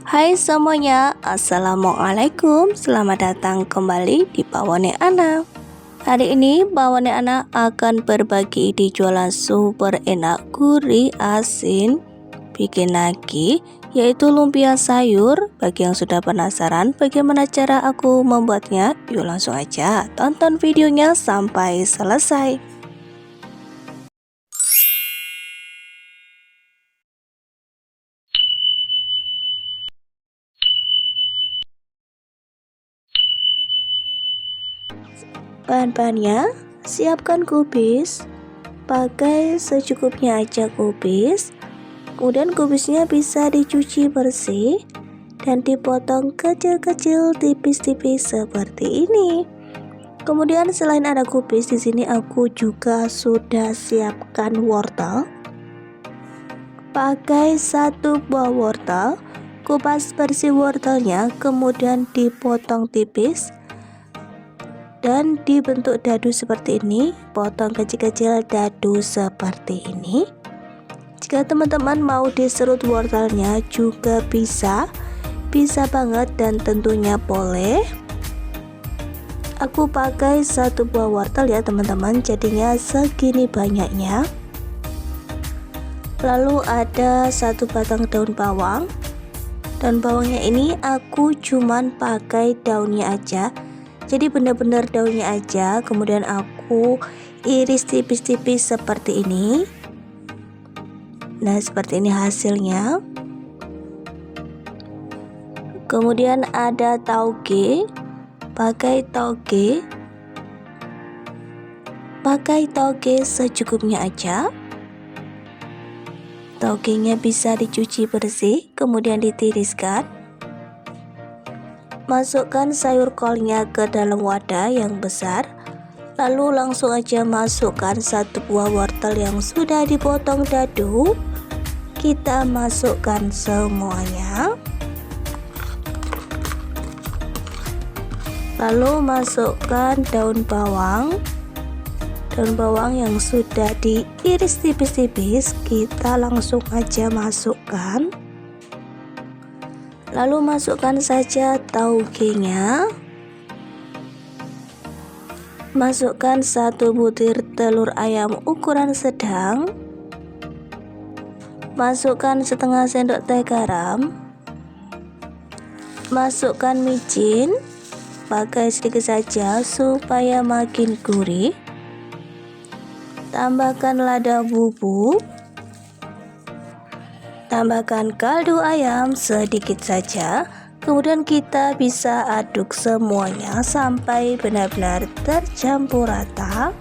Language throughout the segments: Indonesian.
Hai semuanya, Assalamualaikum. Selamat datang kembali di Pak Wone Ana. Hari ini Pak Wone Ana akan berbagi ide jualan super enak, gurih, asin, bikin nagih, yaitu lumpia sayur. Bagi yang sudah penasaran bagaimana cara aku membuatnya, yuk langsung aja tonton videonya sampai selesai. Bahan-bahannya, siapkan kubis, pakai secukupnya aja kubis. Kemudian kubisnya bisa dicuci bersih dan dipotong kecil-kecil tipis-tipis seperti ini. Kemudian selain ada kubis, di sini aku juga sudah siapkan wortel. Pakai satu buah wortel, kupas bersih wortelnya, kemudian dipotong tipis dan dibentuk dadu seperti ini. Potong kecil-kecil dadu seperti ini. Jika teman-teman mau diserut wortelnya juga bisa banget dan tentunya boleh. Aku pakai satu buah wortel ya teman-teman, jadinya segini banyaknya. Lalu ada satu batang daun bawang. Daun bawangnya ini aku cuman pakai daunnya aja, jadi benar-benar daunnya aja. Kemudian aku iris tipis-tipis seperti ini. Nah, seperti ini hasilnya. Kemudian ada tauge, pakai tauge secukupnya aja. Taugenya bisa dicuci bersih, kemudian ditiriskan. Masukkan sayur kolnya ke dalam wadah yang besar. Lalu langsung aja masukkan satu buah wortel yang sudah dipotong dadu. Kita masukkan semuanya. Lalu masukkan daun bawang. Daun bawang yang sudah diiris tipis-tipis, kita langsung aja masukkan. Lalu masukkan saja taugenya. Masukkan satu butir telur ayam ukuran sedang. Masukkan setengah sendok teh garam. Masukkan micin, pakai sedikit saja supaya makin gurih. Tambahkan lada bubuk. Tambahkan kaldu ayam sedikit saja. Kemudian kita bisa aduk semuanya sampai benar-benar tercampur rata.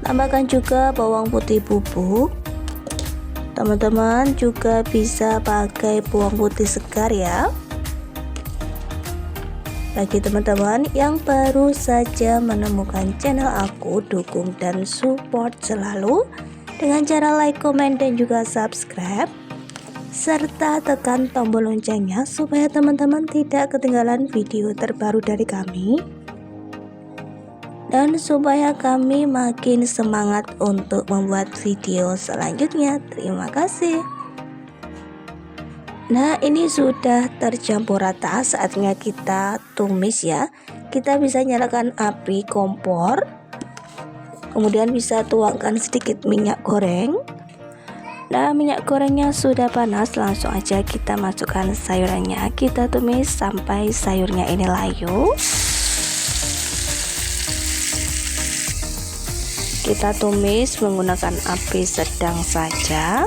Tambahkan juga bawang putih bubuk. Teman-teman juga bisa pakai bawang putih segar ya. Bagi teman-teman yang baru saja menemukan channel aku, dukung dan support selalu dengan cara like, komen, dan juga subscribe, serta tekan tombol loncengnya supaya teman-teman tidak ketinggalan video terbaru dari kami, dan supaya kami makin semangat untuk membuat video selanjutnya. Terima kasih. Nah, ini sudah tercampur rata, saatnya kita tumis ya. Kita bisa nyalakan api kompor, kemudian bisa tuangkan sedikit minyak goreng. Nah, minyak gorengnya sudah panas, langsung aja kita masukkan sayurannya. Kita tumis sampai sayurnya ini layu. Kita tumis menggunakan api sedang saja.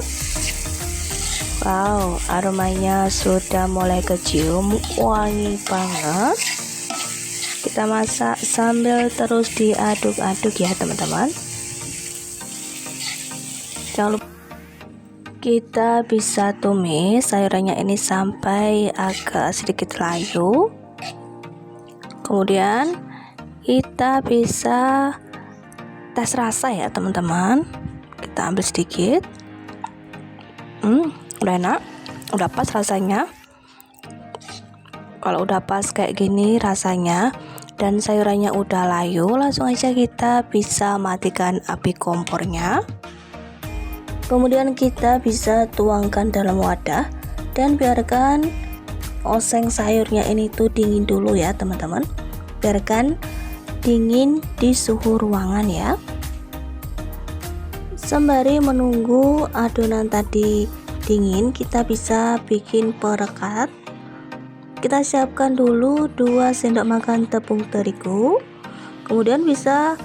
Wow, aromanya sudah mulai kecium, wangi banget. Kita masak sambil terus diaduk-aduk ya teman-teman. Jangan lupa kita bisa tumis sayurannya ini sampai agak sedikit layu. Kemudian kita bisa tes rasa ya teman-teman. Kita ambil sedikit. Udah enak, udah pas rasanya. Kalau udah pas kayak gini rasanya dan sayurannya udah layu, langsung aja kita bisa matikan api kompornya. Kemudian kita bisa tuangkan dalam wadah. Dan biarkan oseng sayurnya ini tuh dingin dulu ya teman-teman. Biarkan dingin di suhu ruangan ya. Sembari menunggu adonan tadi dingin, kita bisa bikin perekat. Kita siapkan dulu 2 sendok makan tepung terigu. Kemudian bisa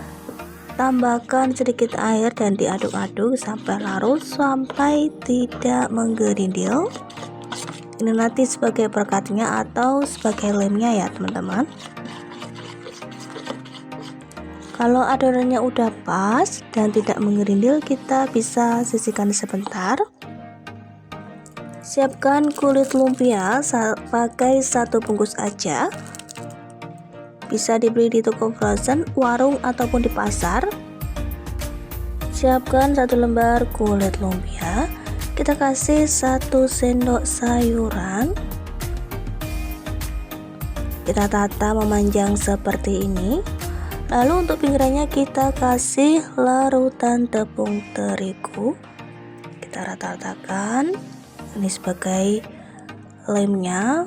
tambahkan sedikit air dan diaduk-aduk sampai larut, sampai tidak menggerindil. Ini nanti sebagai perekatnya atau sebagai lemnya ya teman-teman. Kalau adonannya udah pas dan tidak menggerindil, kita bisa sisihkan sebentar. Siapkan kulit lumpia pakai 1 bungkus aja. Bisa dibeli di toko frozen, warung ataupun di pasar. Siapkan 1 lembar kulit lumpia. Kita kasih 1 sendok sayuran. Kita tata memanjang seperti ini. Lalu untuk pinggirannya kita kasih larutan tepung terigu. Kita rata-ratakan. Ini sebagai lemnya.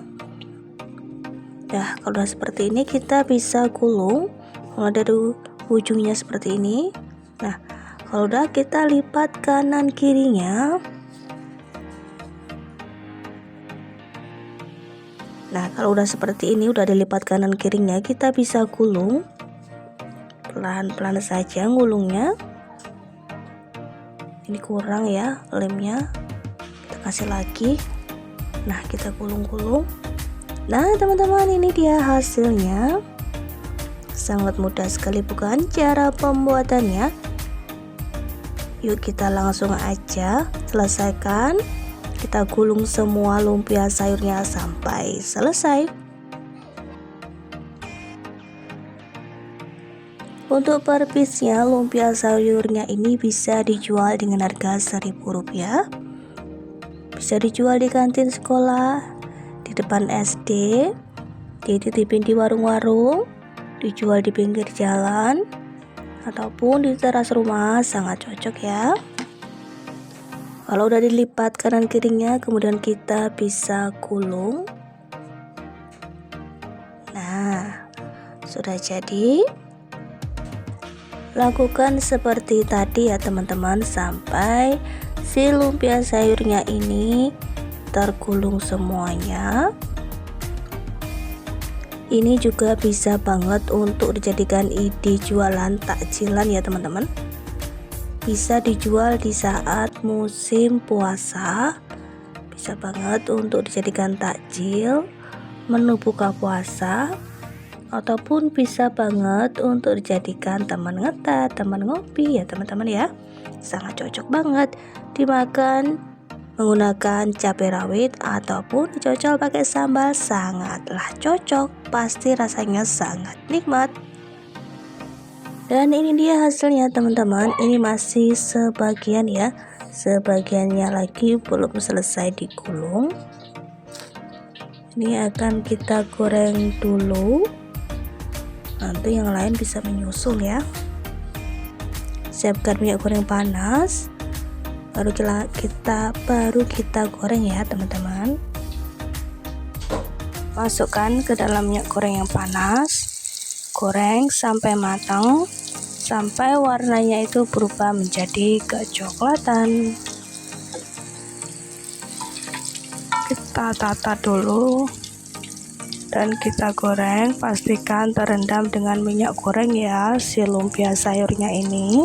Nah, kalau udah seperti ini kita bisa gulung mulai dari ujungnya seperti ini. Nah, kalau udah kita lipat kanan kirinya. Nah, kalau udah seperti ini, udah dilipat kanan kirinya, kita bisa gulung. Pelan-pelan saja gulungnya. Ini kurang ya lemnya. Kita kasih lagi. Nah, kita gulung-gulung. Nah teman-teman, ini dia hasilnya. Sangat mudah sekali bukan cara pembuatannya? Yuk kita langsung aja selesaikan. Kita gulung semua lumpia sayurnya sampai selesai. Untuk per piece-nya lumpia sayurnya ini bisa dijual dengan harga Rp1.000. Bisa dijual di kantin sekolah, di depan SD, dititipin di warung-warung, dijual di pinggir jalan, ataupun di teras rumah. Sangat cocok ya. Kalau udah dilipat kanan kirinya, kemudian kita bisa gulung. Nah, sudah jadi. Lakukan seperti tadi ya teman-teman, sampai si lumpia sayurnya ini tergulung semuanya. Ini juga bisa banget untuk dijadikan ide jualan takjilan ya teman-teman. Bisa dijual di saat musim puasa. Bisa banget untuk dijadikan takjil, menu buka puasa, ataupun bisa banget untuk dijadikan teman ngeteh, teman ngopi ya teman-teman ya. Sangat cocok banget dimakan menggunakan cabai rawit ataupun dicocol pakai sambal. Sangatlah cocok, pasti rasanya sangat nikmat. Dan ini dia hasilnya teman-teman. Ini masih sebagian ya, sebagiannya lagi belum selesai digulung. Ini akan kita goreng dulu, nanti yang lain bisa menyusul ya. Siapkan minyak goreng panas, baru kita goreng ya teman-teman. Masukkan ke dalam minyak goreng yang panas, goreng sampai matang, sampai warnanya itu berubah menjadi kecoklatan. Kita tata dulu dan kita goreng. Pastikan terendam dengan minyak goreng ya si lumpia sayurnya ini.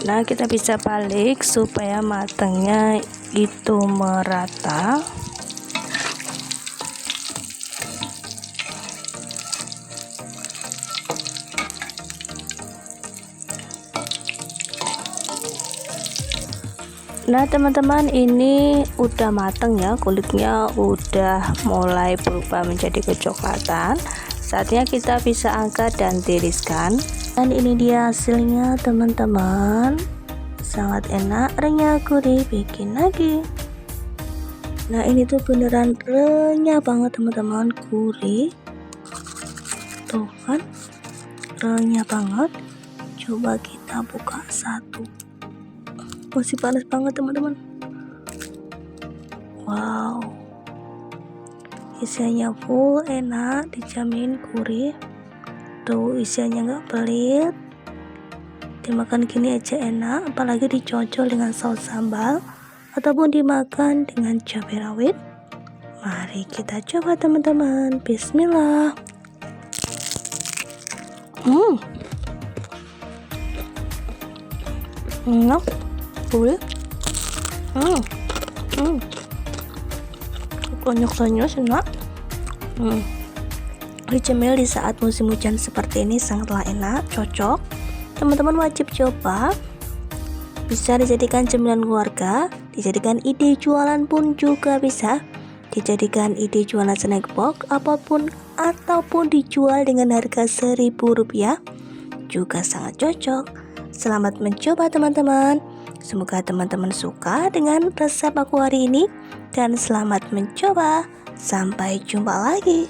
Nah, kita bisa balik supaya matangnya itu merata. Nah teman-teman, ini udah matang ya, kulitnya udah mulai berubah menjadi kecoklatan. Saatnya kita bisa angkat dan tiriskan. Dan ini dia hasilnya teman-teman. Sangat enak, renyah, gurih, bikin lagi. Nah ini tuh beneran renyah banget teman-teman, gurih. Tuh kan, renyah banget. Coba kita buka satu. masih panas banget teman-teman. Wow, isiannya full, enak, dijamin gurih. Tuh isiannya nggak pelit, dimakan gini aja enak, apalagi dicocol dengan saus sambal ataupun dimakan dengan cabai rawit. Mari kita coba teman-teman. Bismillah. Enak, gurih. Banyak enak. Dicemil di saat musim hujan seperti ini sangatlah enak, cocok. Teman-teman wajib coba. Bisa dijadikan cemilan keluarga, dijadikan ide jualan pun juga bisa. Dijadikan ide jualan snack box ataupun dijual dengan harga Rp1.000 juga sangat cocok. Selamat mencoba teman-teman. Semoga teman-teman suka dengan resep aku hari ini dan selamat mencoba. Sampai jumpa lagi.